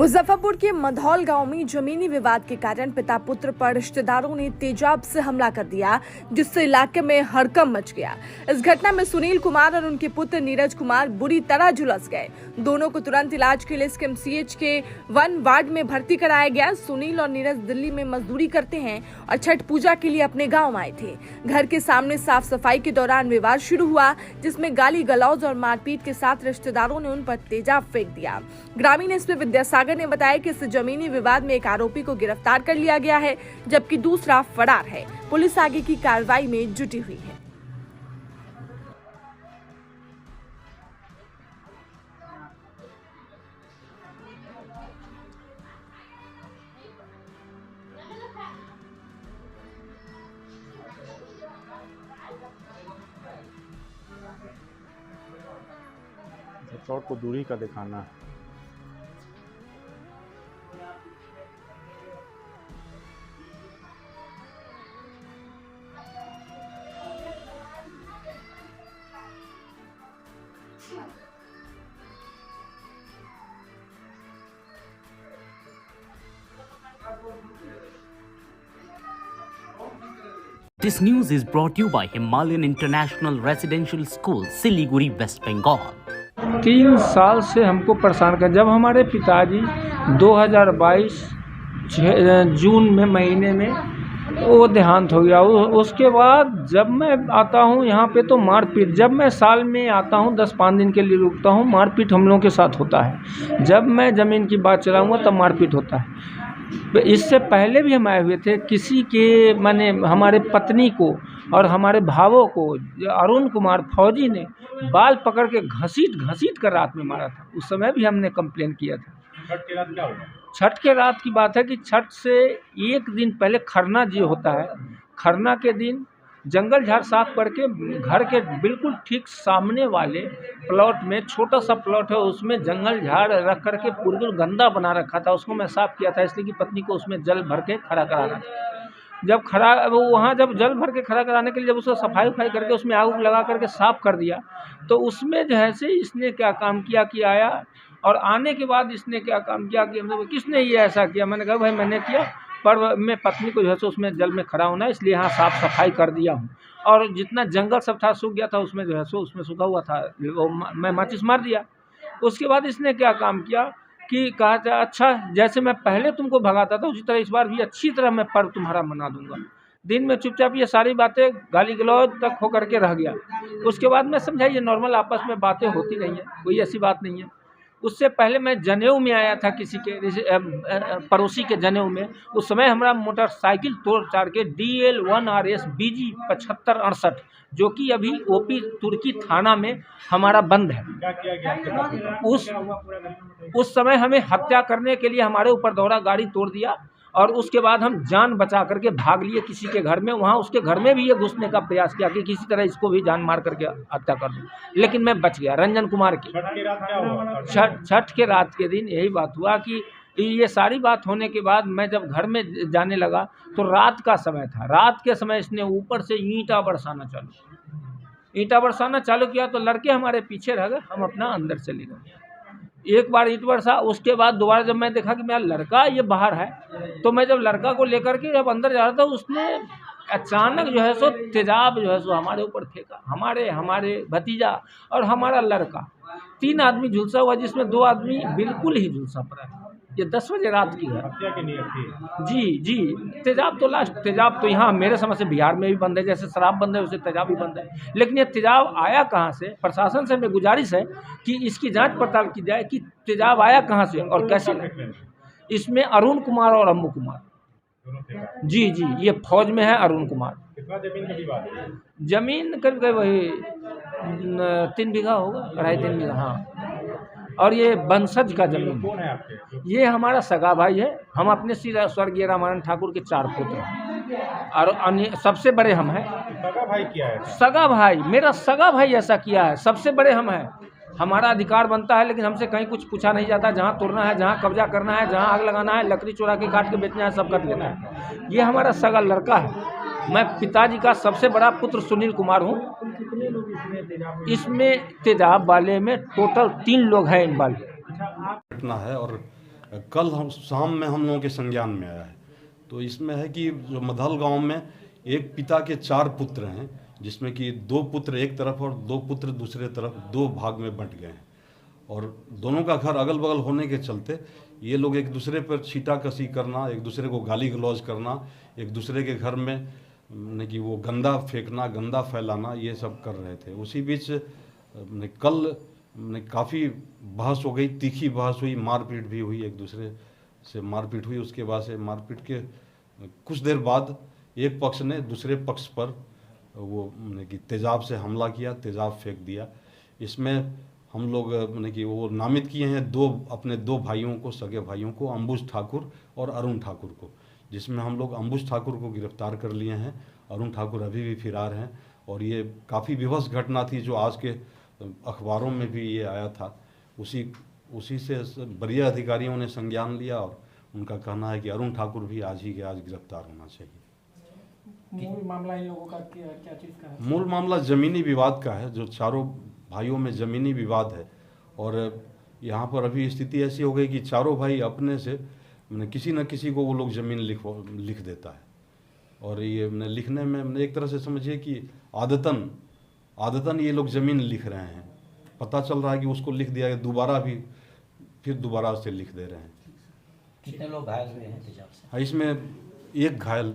मुजफ्फरपुर के मधौल गांव में जमीनी विवाद के कारण पिता पुत्र पर रिश्तेदारों ने तेजाब से हमला कर दिया, जिससे इलाके में हड़कंप मच गया। इस घटना में सुनील कुमार और उनके पुत्र नीरज कुमार बुरी तरह झुलस गए। दोनों को तुरंत इलाज के लिए SKMCH के 1 वार्ड में भर्ती कराया गया। सुनील और नीरज दिल्ली में मजदूरी करते हैं और छठ पूजा के लिए अपने गाँव आए थे। घर के सामने साफ सफाई के दौरान विवाद शुरू हुआ, जिसमें गाली गलौज और मारपीट के साथ रिश्तेदारों ने उन पर तेजाब फेंक दिया। ग्रामीण एसपी विद्यासागर ने बताया कि इस जमीनी विवाद में एक आरोपी को गिरफ्तार कर लिया गया है, जबकि दूसरा फरार है। पुलिस आगे की कार्रवाई में जुटी हुई है। चौक को दूरी का दिखाना है। This news is brought to you by Himalayan International Residential School, Siliguri, West Bengal. 3 साल से हमको परेशान कर। जब हमारे पिताजी 2022 जून में महीने में वो देहांत हो गया, उसके बाद जब मैं आता हूँ यहाँ पे तो मारपीट, जब मैं साल में आता हूँ 10-5 दिन के लिए रुकता हूँ, मारपीट हम लोगों के साथ होता है। जब मैं ज़मीन की बात चलाऊँगा तब मारपीट होता है। इससे पहले भी हम आए हुए थे, किसी के माने हमारे पत्नी को और हमारे भावों को अरुण कुमार फौजी ने बाल पकड़ के घसीट कर रात में मारा था। उस समय भी हमने कंप्लेन किया था। छठ की रात क्या हुआ? छठ के रात की बात है कि छठ से एक दिन पहले खरना जी होता है। खरना के दिन जंगल झाड़ साफ करके घर के बिल्कुल ठीक सामने वाले प्लॉट में, छोटा सा प्लॉट है, उसमें जंगल झाड़ रख करके पूरी गंदा बना रखा था। उसको मैं साफ़ किया था, इसलिए कि पत्नी को उसमें जल भर के खड़ा कराना था। जब जल भर के खड़ा कराने के लिए जब उसको सफाई करके उसमें आग लगा करके साफ़ कर दिया, तो उसमें जो है से इसने क्या काम किया कि आया, और आने के बाद इसने क्या काम किया कि किसने ये ऐसा किया। मैंने कहा भाई मैंने किया, पर मैं पत्नी को जो है सो उसमें जल में खड़ा होना, इसलिए यहाँ साफ़ सफाई कर दिया हूँ। और जितना जंगल सब था सूख गया था, उसमें जो है सो उसमें सूखा हुआ था, वो मैं माचिस मार दिया। उसके बाद इसने क्या काम किया कि कहा था अच्छा जैसे मैं पहले तुमको भगाता था उसी तरह इस बार भी अच्छी तरह मैं पर्व तुम्हारा मना दूंगा। दिन में चुपचाप ये सारी बातें गाली गलौज तक हो करके रह गया। उसके बाद मैं समझा ये नॉर्मल आपस में बातें होती नहीं है, कोई ऐसी बात नहीं है। उससे पहले मैं जनेऊ में आया था, किसी के पड़ोसी के जनेऊ में। उस समय हमारा मोटरसाइकिल तोड़ चाड़ के DL1 RS BG 7568, जो कि अभी OP तुर्की थाना में हमारा बंद है। क्या किया गया? उस समय हमें हत्या करने के लिए हमारे ऊपर दौड़ा, गाड़ी तोड़ दिया, और उसके बाद हम जान बचा करके भाग लिए किसी के घर में। वहाँ उसके घर में भी ये घुसने का प्रयास किया कि किसी तरह इसको भी जान मार करके हत्या कर दूँ, लेकिन मैं बच गया। रंजन कुमार की छठ की रात क्या हुआ? छठ के रात के दिन यही बात हुआ कि ये सारी बात होने के बाद मैं जब घर में जाने लगा तो रात का समय था। रात के समय इसने ऊपर से ईंटा बरसाना चालू किया, तो लड़के हमारे पीछे रह गए, हम अपना अंदर चले गए। एक बार ईंट बरसा, उसके बाद दोबारा जब मैं देखा कि मेरा लड़का ये बाहर है, तो मैं जब लड़का को लेकर के जब अंदर जा रहा था, उसने अचानक जो है सो तेजाब जो है सो हमारे ऊपर फेंका। हमारे भतीजा और हमारा लड़का 3 आदमी झुलसा हुआ, जिसमें 2 आदमी बिल्कुल ही झुलसा पड़ा है। ये 10 बजे रात की है। हत्या की नीयत थी? जी। तेजाब तो यहाँ मेरे समझ से बिहार में भी बंद है, जैसे शराब बंद है वैसे तेजाब भी बंद है। लेकिन ये तेजाब आया कहाँ से? प्रशासन से मैं गुजारिश है कि इसकी जांच पड़ताल की जाए कि तेजाब आया कहाँ से और कैसे। इसमें अरुण कुमार और अम्मू कुमार जी, ये फौज में है अरुण कुमार। कितना जमीन का विवाद है? जमीन करीब वही 3 बीघा होगा, 2.5-3 बीघा, हाँ। और ये वंशज का जमीन कौन है आपके? ये हमारा सगा भाई है। हम अपने स्वर्गीय रामानंद ठाकुर के 4 पुत्र हैं, और सबसे बड़े हम हैं। सगा भाई क्या है? सगा भाई, मेरा सगा भाई ऐसा किया है, सबसे बड़े हम हैं। हमारा अधिकार बनता है, लेकिन हमसे कहीं कुछ पूछा नहीं जाता। जहाँ तोड़ना है, जहाँ कब्जा करना है, जहाँ आग लगाना है, लकड़ी चुरा के काट के बेचना है, सब कर लेना है। ये हमारा सगा लड़का है। मैं पिताजी का सबसे बड़ा पुत्र सुनील कुमार हूँ। इसमें तेजाब वाले में टोटल 3 लोग हैं इन्वॉल्व। घटना है और कल हम शाम में हम लोगों के संज्ञान में आया है। तो इसमें है कि जो मधल गांव में एक पिता के 4 पुत्र हैं, जिसमें कि 2 पुत्र एक तरफ और 2 पुत्र दूसरे तरफ 2 भाग में बंट गए हैं। और दोनों का घर अगल बगल होने के चलते ये लोग एक दूसरे पर छीटाकशी करना, एक दूसरे को गाली गलौज करना, एक दूसरे के घर में ने कि वो गंदा फेंकना, गंदा फैलाना, ये सब कर रहे थे। उसी बीच कल काफ़ी बहस हो गई, तीखी बहस हुई, मारपीट भी हुई, एक दूसरे से मारपीट हुई। उसके बाद से मारपीट के कुछ देर बाद एक पक्ष ने दूसरे पक्ष पर वो कि तेजाब से हमला किया, तेजाब फेंक दिया। इसमें हम लोग कि वो नामित किए हैं अपने 2 भाइयों को, सगे भाइयों को, अंबुज ठाकुर और अरुण ठाकुर को, जिसमें हम लोग अंबुज ठाकुर को गिरफ्तार कर लिए हैं। अरुण ठाकुर अभी भी फरार हैं। और ये काफ़ी विवश घटना थी जो आज के अखबारों में भी ये आया था। उसी से वरीय अधिकारियों ने संज्ञान लिया और उनका कहना है कि अरुण ठाकुर भी आज ही के आज गिरफ्तार होना चाहिए। मूल मामला इन लोगों का क्या चीज़ का है? मूल मामला ज़मीनी विवाद का है, जो चारों भाइयों में ज़मीनी विवाद है। और यहाँ पर अभी स्थिति ऐसी हो गई कि चारों भाई अपने से किसी न किसी को वो लोग ज़मीन लिख देता है। और ये लिखने में एक तरह से समझिए कि आदतन ये लोग ज़मीन लिख रहे हैं। पता चल रहा है कि उसको लिख दिया गया, फिर दोबारा से लिख दे रहे हैं। कितने लोग घायल हुए हैं तेजाब से? इसमें एक घायल